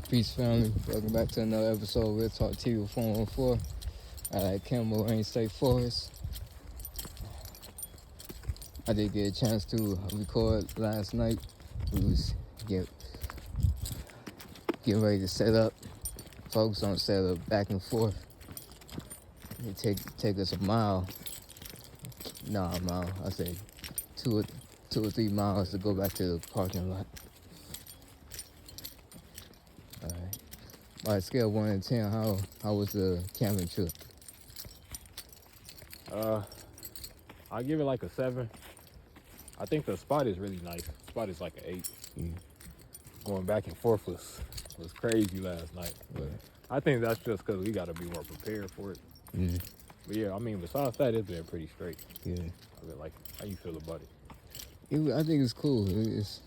Peace, family. Welcome back to another episode of Real Talk TV with 414. I like Kettle, Moraine State Forest. I did get a chance to record last night. We was getting ready to set up. Focus on set up back and forth. It take us a mile. Nah, a mile. I say two or 3 miles to go back to the parking lot. All right. By a scale of 1 to 10, how was the camping trip? I give it like a 7. I think the spot is really nice. The spot is like an 8. Going back and forth was crazy last night. But I think that's just because we got to be more prepared for it. But yeah, I mean, besides that, it's been pretty straight. Yeah. I mean, like, how you feel about it? I think it's cool. It's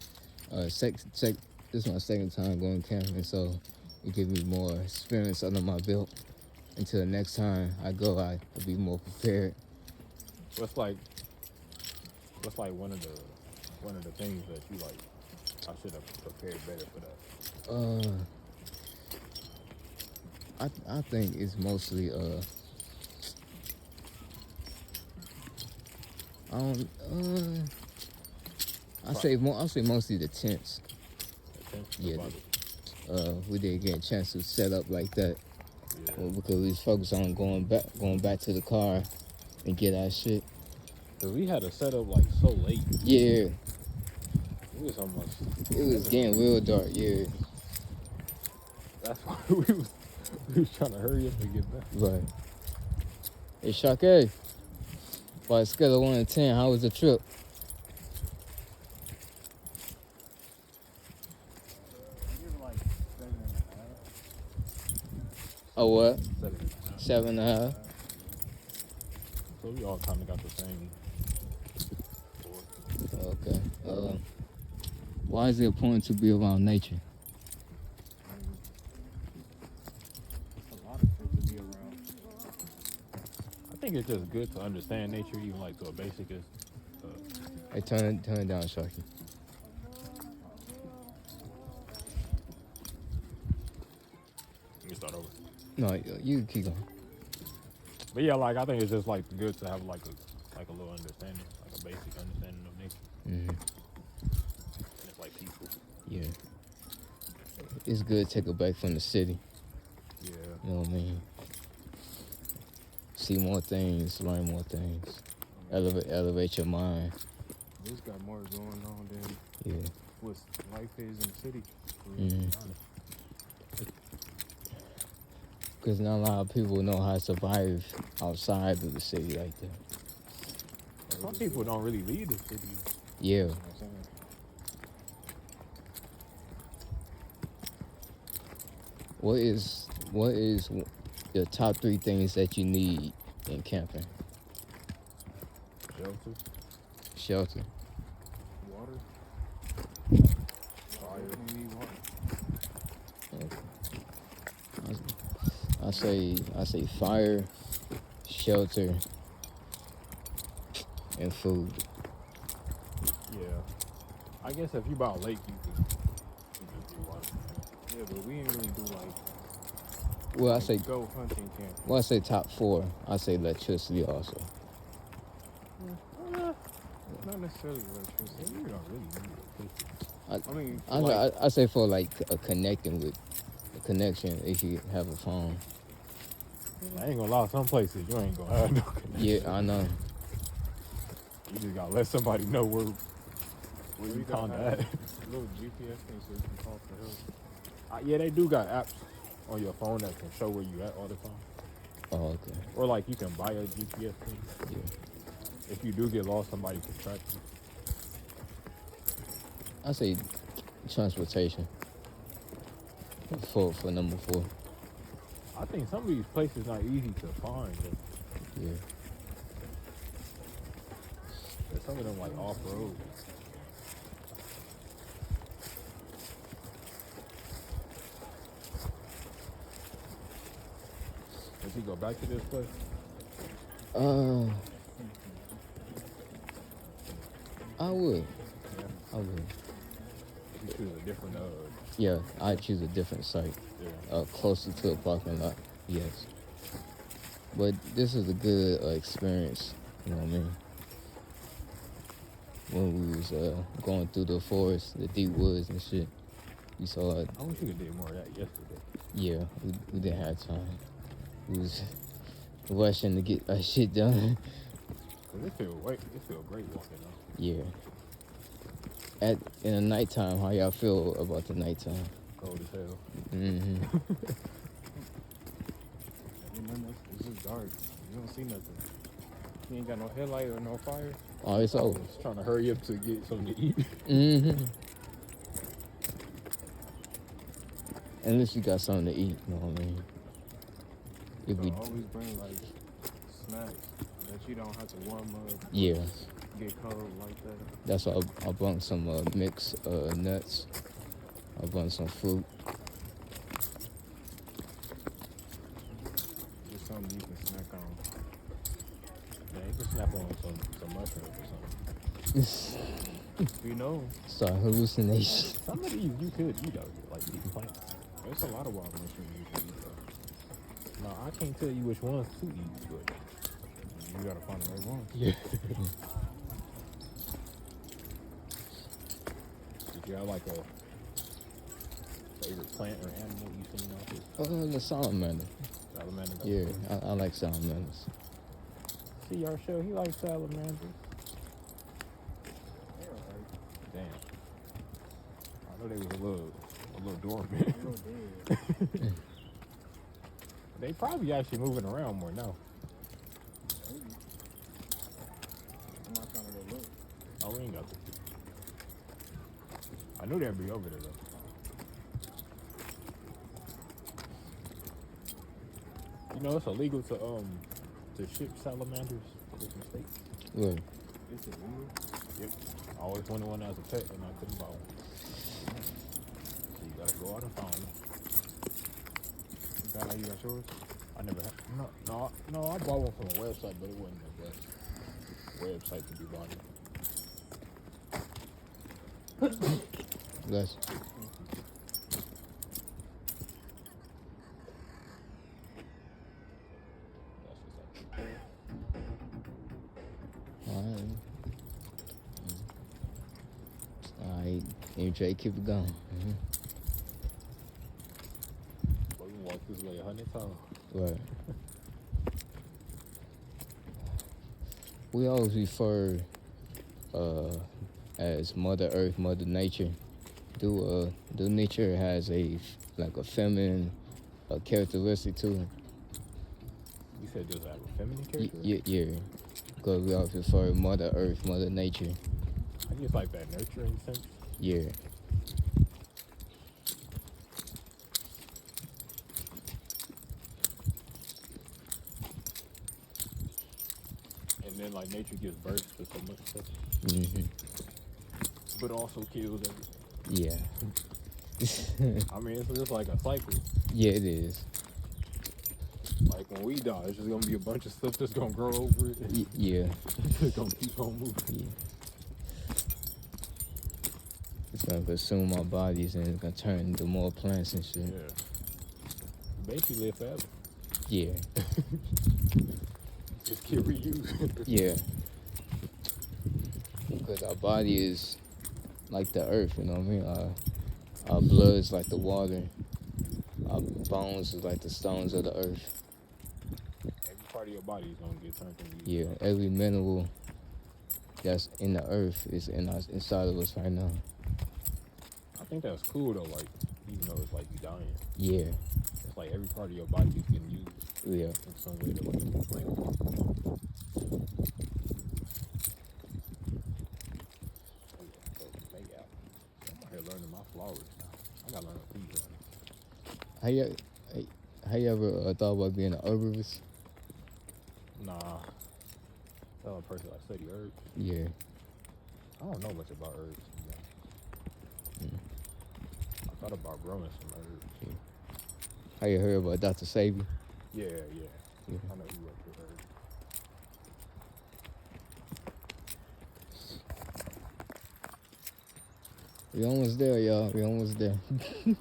this is my second time going camping, so it gives me more experience under my belt. Until the next time I go, I'll be more prepared. What's like one of the things that you like? I should have prepared better for that. I think it's mostly I say mostly the tents. Yeah. We didn't get a chance to set up like that. Yeah. Well, because we was focused on going back to the car and get our shit. Cause we had to set up like so late. Yeah. It was getting real dark. Yeah. That's why we was trying to hurry up and get back. Right. Hey, Shake. By a scale of 1 to 10, how was the trip? Like 7.5. Oh, what? 7.5. 7.5. So we all kind of got the same score. Okay. Why is it important to be around nature? It's a lot of shit to be around. I think it's just good to understand nature, even like to a basic. Hey, turn it down, Sharky. Let me start over. No, you keep going. But yeah, like I think it's just like good to have like a little understanding, like a basic understanding of nature. And it's like peaceful. Yeah. It's good to take a break from the city. Yeah. You know what I mean? See more things, learn more things. Elevate your mind. This got more going on than what life is in the city. Because not a lot of people know how to survive outside of the city like that. Some people don't really leave the city. Yeah. You know what I'm saying? What is the top 3 things that you need in camping? Shelter. Water. Fire. You need water. Okay. I say fire, shelter, and food. Yeah. I guess if you by a lake, you could do water. Yeah, but we ain't really do like. Well, I say go hunting camp. Well, I say top 4. I say electricity also. Not necessarily electricity. You don't really need electricity. I mean, I say for like a connection if you have a phone. I ain't gonna lie, some places you ain't gonna have no connection. Yeah, I know. You just gotta let somebody know where you kinda at. Little GPS thing so you can call for help. Yeah, they do got apps on your phone that can show where you at all the time. Oh, okay. Or like you can buy a GPS thing. Yeah. If you do get lost, somebody can track you. I say transportation for number 4. I think some of these places not easy to find. Yeah. Some of them like off road. Did you go back to this place? I would. Yeah. I would. You choose a different Yeah, I choose a different site, Yeah. closer to a parking lot. Yes, but this is a good experience. You know what I mean? When we was going through the forest, the deep woods and shit, we saw it. I wish we could do more of that yesterday. Yeah, we didn't have time. We was rushing to get our shit done. Cause it feel great walking though. Yeah. In the nighttime, how y'all feel about the nighttime? Cold as hell. Mm-hmm. It's just dark. You don't see nothing. You ain't got no headlight or no fire. Oh, it's I over. was trying to hurry up to get something to eat. Mm-hmm. At least you got something to eat, you know what I mean? If So we, always bring like snacks that you don't have to warm up. yeah, Get cold like that. that's why I brought some mixed nuts. I brought some fruit. Just something you can snack on. Yeah, you can snap on some mushrooms or something. You know, Start hallucinations. Some of these you could eat out here, like these plants. There's a lot of wild mushrooms you can eat though. Now I can't tell you which ones to eat, but you gotta find the right one. yeah. Did you have like a favorite plant or animal you seen out here? The salamander. Salamander. Yeah, I like salamanders. See our show, he likes salamanders. Damn. I know they was a little dormant. They probably actually moving around more now. I'm not trying to go look. Oh, we ain't got to. I knew they'd be over there though. You know it's illegal to ship salamanders to different states. Well, It's illegal. Yep. I always wanted one as a pet and I couldn't buy one. So you gotta go out and find one. Is that how you got yours? I never had no, I bought one from a website, but it wasn't the best website to be buying. that's all right. All right, MJ, keep it going. Mm-hmm. But we walked this way 100 times. Right. We always refer as Mother Earth, Mother Nature. Do nature has a feminine characteristic to it? You said does it have a feminine character? Yeah. Because we always refer Mother Earth, Mother Nature. I just like that nurturing sense. Yeah. And then like nature gives birth to so much stuff, Mm-hmm. but also kills everything. Yeah. I mean, it's just like a cycle. Yeah, it is. Like when we die, it's just gonna be a bunch of stuff that's gonna grow over it. Yeah. It's gonna keep on moving. Yeah. It's gonna consume our bodies and it's gonna turn into more plants and shit. Yeah. Basically live forever. Yeah. Just keep reusing. Yeah. Because our body is like the earth, you know what I mean? Our blood is like the water. Our bones is like the stones of the earth. Every part of your body is gonna get turned into Yeah, every mineral that's in the earth is inside of us right now. I think that's cool though, like even though it's like you dying. Yeah. It's like every part of your body is getting used Yeah. in some way to like plant. I'm out here learning my flowers now. I gotta learn a feed right. How you ever thought about being an herbalist? Nah. Tell a person I study herbs. Yeah. I don't know much about herbs. Yeah. I thought about growing some herbs. Yeah. How you heard about Dr. Sabi? Yeah. Yeah. I know you work with herbs. We almost there, y'all. We almost there. A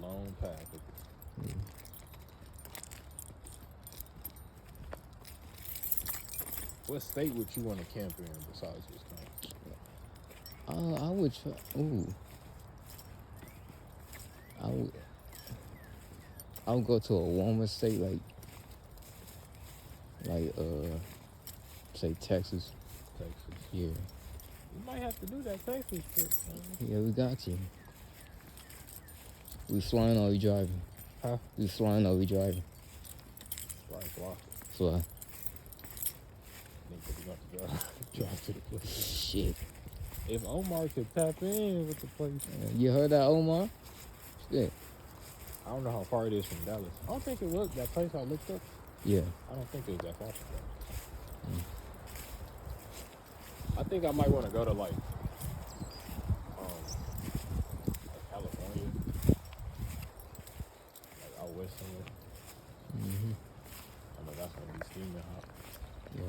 long path. What state would you want to camp in besides Wisconsin? I would try. Ooh. I would go to a warmer state like say Texas. Texas. Yeah. You might have to do that Texas trip, man. Yeah, we got to. We flying or we driving? Huh? We flying or we driving? Fly. Fly. Nigga, we got to drive to the place. Shit. If Omar could tap in with the place. You heard that, Omar? Shit. I don't know how far it is from Dallas. I don't think it was that place I looked up. Yeah. I don't think it was that far from Dallas. I think I might want to go to like California, like out west somewhere. Mm-hmm. I know that's gonna be steaming hot. Yeah.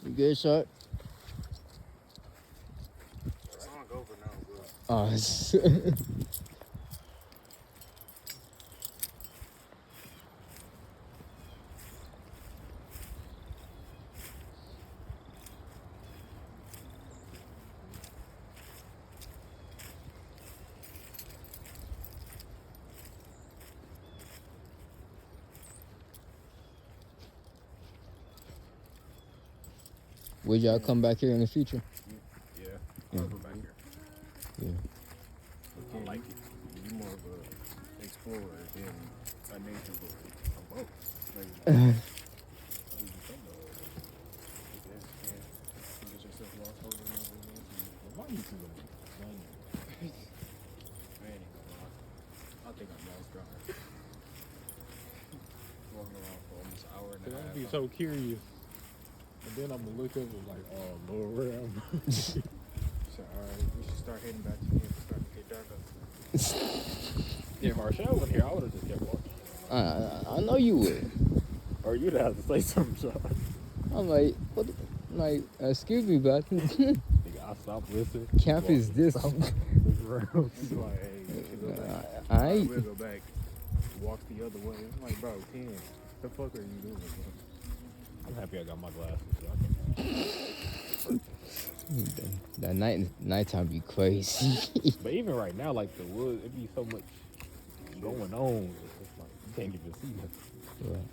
You good, Shark? It's long over now, bro. Oh, would y'all come back here in the future? Yeah, Yeah. I'll go back here. Yeah. I like it. You're more of a explorer than a nature boy. I'm both. Like, you get yourself lost over and over again. Why you do that? I ain't gonna lie. I think I'm lost driving. Walking around for almost an hour and a I'm half. be so curious. And then I'm gonna look up and like, oh Lord, where am I? So, alright, we should start heading back to here. It's starting to get dark up. If Marshall wasn't here, I would have just kept walking. I know you would. Or you'd have to say something, Sean. I'm like, what? Like, excuse me, but Nigga, I stopped listening. camp is this. Look around. It's like, hey, we should go back. I ain't. We'll go back. Walk the other way. It's like, bro, Ken, the fuck are you doing, bro? I'm happy I got my glasses. So I can... That nighttime be crazy. But even right now, like the woods, it be so much going on. It's just like you can't even see nothing. Right.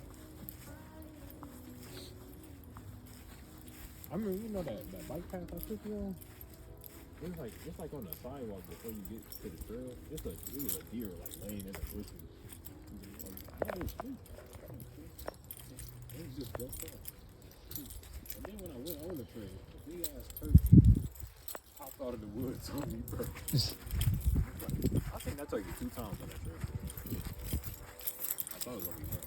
I mean, you know that bike path I took you on? It's like on the sidewalk before you get to the trail. It was a deer like laying in the bushes. It was sweet. It was just built up. And then when I went on the trail, a big ass turkey popped out of the woods on me, bro. I think that took you 2 times on that trail. I thought it was gonna be one.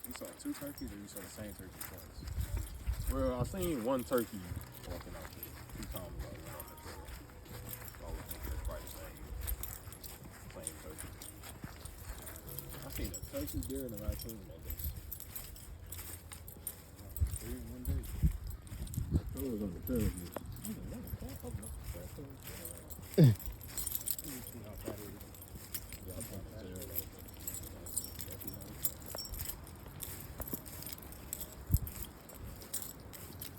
You saw 2 turkeys or you saw the same turkey twice? Well, I seen one turkey walking out there 2 times ago on that trail. So I was thinking it's probably the same turkey. I seen a turkey, deer, and a raccoon that day. 3 in one day. I was on the trail. Let me see how fat it is. Yeah, I'm trying to tell you.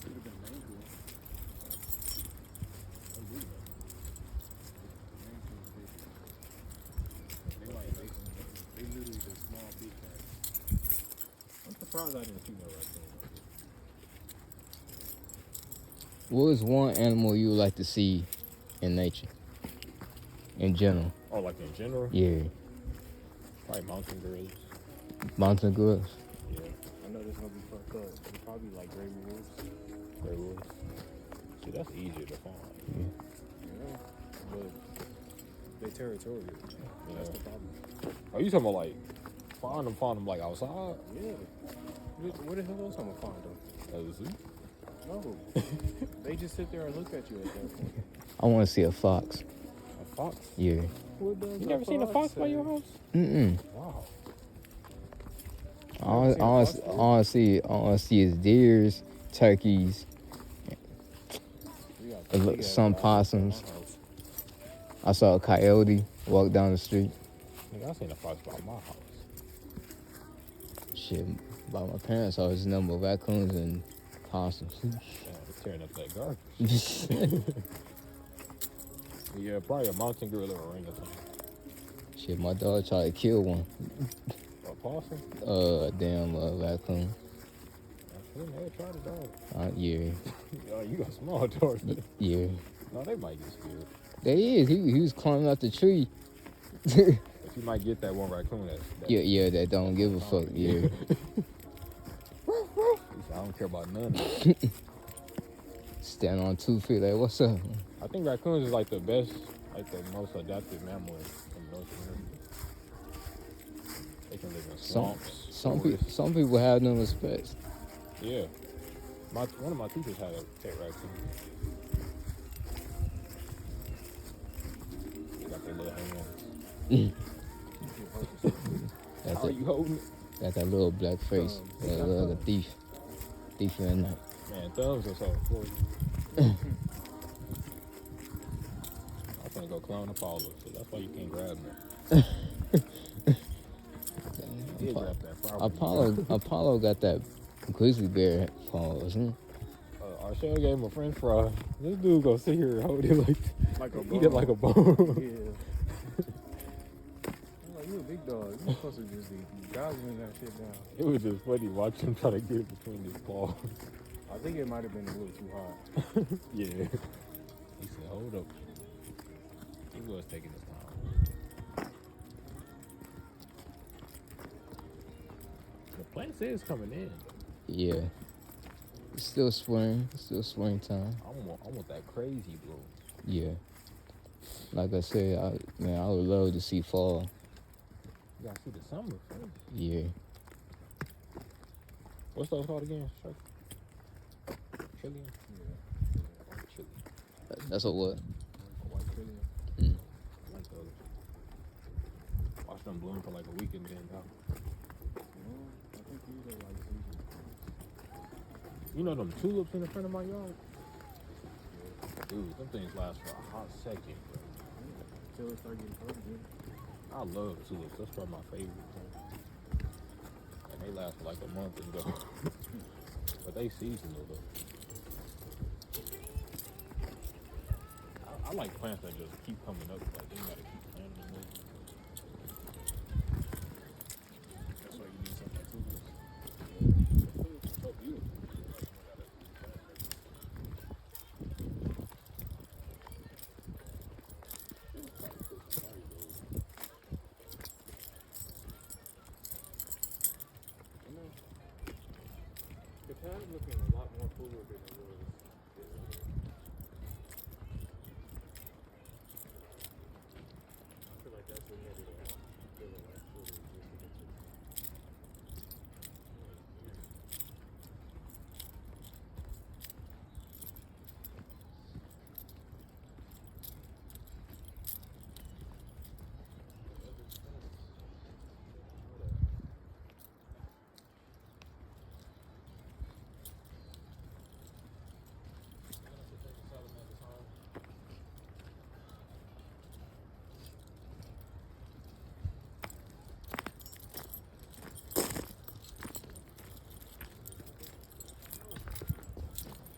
Could have been mango. They literally the small big cats. I'm surprised I didn't see no raccoon. What is one animal you would like to see in nature? In general? Oh, like in general? Yeah. Probably mountain gorillas. Mountain gorillas. Yeah, I know this gonna be fucked up. It's probably like gray wolves. gray wolves. See, that's easier to find. Yeah. But they territorial. Yeah. That's the problem. Are you talking about like find them like outside? Yeah. Where the hell else I'm gonna find them? At the zoo? No. They just sit there and look at you at that point. I want to see a fox. A fox? Yeah. What does You never seen a fox by your house? Mm-mm. Wow. All I see is deers, turkeys, some possums. I saw a coyote walk down the street. Nigga, I seen a fox by my house. Shit, by my parents' house, there's nothing but raccoons and possums. Damn, it's tearing up that garbage. Yeah, probably a mountain gorilla or orangutan. Shit, my dog tried to kill one. A possum? A damn raccoon. They never tried a dog. Yeah. Oh, you got small dogs. Yeah. No, they might get scared. There he is. He was climbing up the tree. But you might get that one raccoon that Yeah, that don't give a fuck. Yeah. I don't care about none. Stand on 2 feet like, what's up? I think raccoons is like the best, like the most adaptive mammal in North America. They can live in swamps. Some people have them as pets. Yeah. One of my teachers had a pet raccoon. They got their little hands. How are you holding it? Got that little black face. That look like a thief. Thief in the night. Man, thumbs are so important. I'm gonna go clone Apollo, so that's why you can't grab me. He did grab that property. Apollo got that grizzly bear paw, isn't it? Arshell gave him a French fry. This dude go sit here and hold it like a eat it like a bone. Yeah. I'm like, you a big dog. You're supposed to just be gobbling that shit down. It was just funny watching him try to get it between his paws. I think it might have been a little too hot. Yeah. He said, hold up. He was taking his time. The plants is coming in. Yeah. It's still spring. It's still springtime. I want that crazy blue. Yeah. Like I said, I would love to see fall. You gotta see the summer first. Yeah. What's those called again? Trillium? Yeah. White chili. That's a what? A white trillium. I like those. Watch them bloom for like a week and then go. I think these are like season. You know them tulips in the front of my yard? Dude, them things last for a hot second, bro. Until it start getting cold again. I love tulips. That's probably my favorite thing. And they last for like a month and go. But they seasonal though. I like plants that just keep coming up. Like they gotta keep planting them. That's why you need something like tulips. Tulips are so beautiful. The pad's looking a lot more cooler than it was. I feel like that's what made it feel like cooler.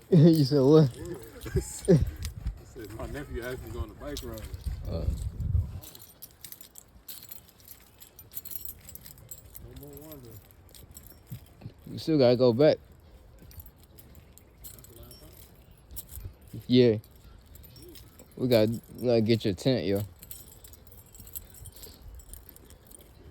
You said what? My nephew asked me to go on a bike ride. Uh, No more wonder. you still gotta go back. That's the last time. Yeah. We gotta get your tent, yo.